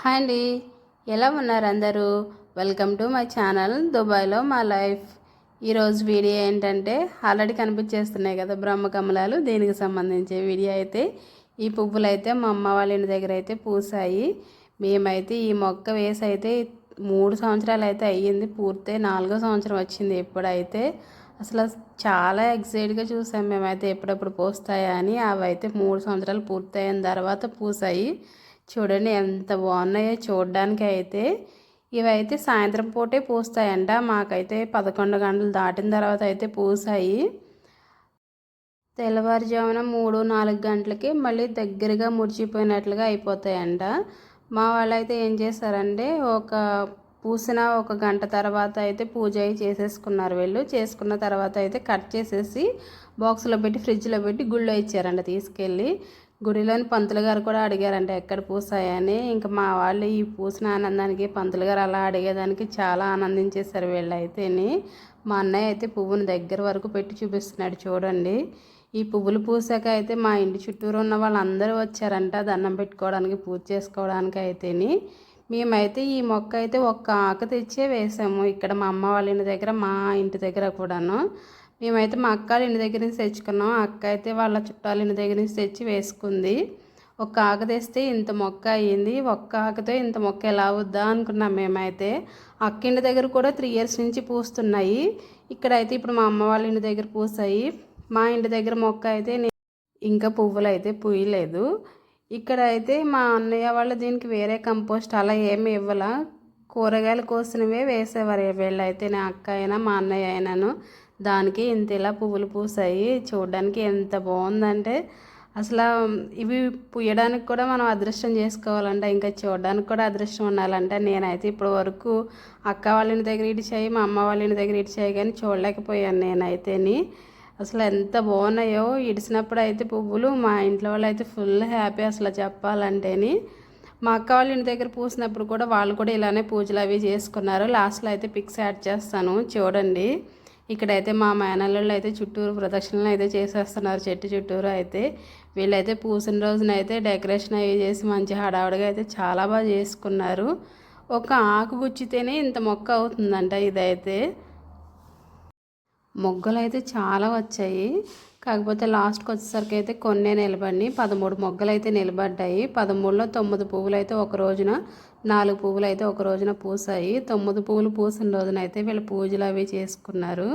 Hi అండి, ఎలా ఉన్నారు అందరూ? వెల్కమ్ టు మై ఛానల్ దుబాయ్లో మా లైఫ్. ఈరోజు వీడియో ఏంటంటే ఆల్రెడీ కనిపించేస్తున్నాయి కదా బ్రహ్మకమలాలు, దీనికి సంబంధించే వీడియో అయితే. ఈ పువ్వులు అయితే మా అమ్మ వాళ్ళ ఇంటి దగ్గర అయితే పూసాయి. మేమైతే ఈ మొక్క వేసి అయితే 3 సంవత్సరాలు అయితే అయ్యింది, పూర్తి 4వ సంవత్సరం వచ్చింది ఇప్పుడైతే. అసలు చాలా ఎక్సైట్గా చూసాం మేమైతే ఎప్పుడెప్పుడు పూస్తాయా అని. అవి అయితే 3 సంవత్సరాలు పూర్తయిన తర్వాత పూసాయి. చూడండి ఎంత బాగున్నాయో చూడడానికి అయితే. ఇవైతే సాయంత్రం పూటే పూస్తాయంట. మాకైతే 11 గంటలు దాటిన తర్వాత అయితే పూసాయి. తెల్లవారుజామున 3-4 గంటలకి మళ్ళీ దగ్గరగా మురిచిపోయినట్లుగా అయిపోతాయంట. మా వాళ్ళైతే ఏం చేశారంటే పూసిన 1 గంట తర్వాత అయితే పూజ అయి చేసేసుకున్నారు. వీళ్ళు చేసుకున్న తర్వాత అయితే కట్ చేసేసి బాక్స్లో పెట్టి ఫ్రిడ్జ్లో పెట్టి గుళ్ళో ఇచ్చారంట తీసుకెళ్ళి. గుడిలోని పంతులు గారు కూడా అడిగారంట ఎక్కడ పూసాయని. ఇంకా మా వాళ్ళు ఈ పూసిన ఆనందానికి పంతులు గారు అలా అడిగేదానికి చాలా ఆనందించేశారు వీళ్ళైతేని. మా అన్నయ్య అయితే పువ్వుని దగ్గర వరకు పెట్టి చూపిస్తున్నాడు చూడండి. ఈ పువ్వులు పూసాక అయితే మా ఇంటి చుట్టూరు ఉన్న వాళ్ళందరూ వచ్చారంట దండం పెట్టుకోవడానికి, పూజ చేసుకోవడానికి అయితేని. మేమైతే ఈ మొక్క అయితే ఒక్క ఆకు తెచ్చే వేసాము ఇక్కడ మా అమ్మ వాళ్ళ ఇంటి దగ్గర, మా ఇంటి దగ్గర కూడాను. మేమైతే మా అక్క ఇంటి దగ్గర నుంచి తెచ్చుకున్నాం. అక్క అయితే వాళ్ళ చుట్టాల ఇంటి దగ్గర నుంచి తెచ్చి వేసుకుంది. ఒక్క ఆకు తెస్తే ఇంత మొక్క అయ్యింది. ఒక్క ఆకుతో ఇంత మొక్క ఎలా అవుద్దా అనుకున్నాం మేమైతే. అక్క ఇంటి దగ్గర కూడా 3 ఇయర్స్ నుంచి పూస్తున్నాయి. ఇక్కడైతే ఇప్పుడు మా అమ్మ వాళ్ళ ఇంటి దగ్గర పూసాయి. మా ఇంటి దగ్గర మొక్క అయితే ఇంకా పువ్వులు అయితే పూయలేదు. ఇక్కడ అయితే మా అన్నయ్య వాళ్ళు దీనికి వేరే కంపోస్ట్ అలా ఏమి ఇవ్వాల, కూరగాయలు కోసినవే వేసేవారు వీళ్ళైతే. నా అక్క అయినా మా అన్నయ్య అయినాను. దానికి ఇంత ఇలా పువ్వులు పూసాయి. చూడడానికి ఎంత బాగుందంటే అసలు ఇవి పూయడానికి కూడా మనం అదృష్టం చేసుకోవాలంట, ఇంకా చూడడానికి కూడా అదృష్టం ఉండాలంట. నేనైతే ఇప్పటి వరకు అక్క వాళ్ళ ఇంటి దగ్గర ఇడిచాయి, మా అమ్మ వాళ్ళ ఇంటి దగ్గర ఇడిచాయి, కానీ చూడలేకపోయాను నేనైతేని. అసలు ఎంత బాగున్నాయో ఇడిచినప్పుడు అయితే పువ్వులు. మా ఇంట్లో వాళ్ళు అయితే ఫుల్ హ్యాపీ అసలు చెప్పాలంటేని. మా అక్క వాళ్ళ ఇంటి దగ్గర పూసినప్పుడు కూడా వాళ్ళు కూడా ఇలానే పూజలు అవి చేసుకున్నారు. లాస్ట్లో అయితే పిక్స్ యాడ్ చేస్తాను చూడండి. ఇక్కడైతే మా మేనల్లుళ్ళు అయితే చుట్టూరు ప్రదక్షిణలు అయితే చేసేస్తున్నారు చెట్టు చుట్టూరు అయితే. వీళ్ళైతే పూసిన రోజున అయితే డెకరేషన్ అవి చేసి మంచి హడావుడిగా అయితే చాలా బాగా చేసుకున్నారు. ఒక ఆకు గుచ్చితేనే ఇంత మొక్క అవుతుందంట ఇదైతే. మొగ్గలు అయితే చాలా వచ్చాయి, కాకపోతే లాస్ట్కి వచ్చేసరికి అయితే కొన్నే నిలబడి 13 మొగ్గలు అయితే నిలబడ్డాయి. 13లో 9 పువ్వులు అయితే ఒక రోజున, 4 పువ్వులు అయితే ఒక రోజున పూసాయి. 9 పువ్వులు పూసిన రోజున అయితే వీళ్ళు పూజలు అవి చేసుకున్నారు.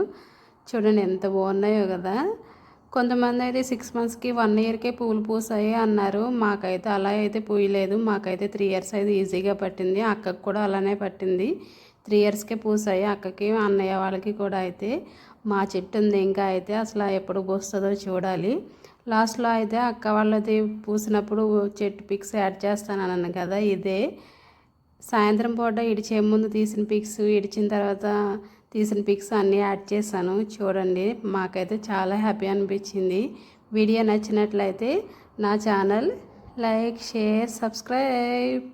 చూడండి ఎంత బాగున్నాయో కదా. కొంతమంది అయితే 6 మంత్స్కి 1 ఇయర్కే పువ్వులు పూసాయి అన్నారు. మాకైతే అలా అయితే పూయలేదు. మాకైతే 3 ఇయర్స్ అయితే ఈజీగా పట్టింది. అక్కకు కూడా అలానే పట్టింది. 3 ఇయర్స్కే పూసాయి అక్కకి, అన్నయ్య వాళ్ళకి కూడా అయితే. మా చెట్టు ఉంది ఇంకా అయితే, అసలు ఎప్పుడు పూస్తుందో చూడాలి. లాస్ట్లో అయితే అక్క వాళ్ళది పూసినప్పుడు చెట్టు పిక్స్ యాడ్ చేస్తానన్నాను కదా, ఇదే. సాయంత్రం పూట ఇడిచే ముందు తీసిన పిక్స్, ఇడిచిన తర్వాత తీసిన పిక్స్ అన్నీ యాడ్ చేశాను చూడండి. మాకైతే చాలా హ్యాపీ అనిపించింది. వీడియో నచ్చినట్లయితే నా ఛానల్ లైక్, షేర్, సబ్స్క్రైబ్.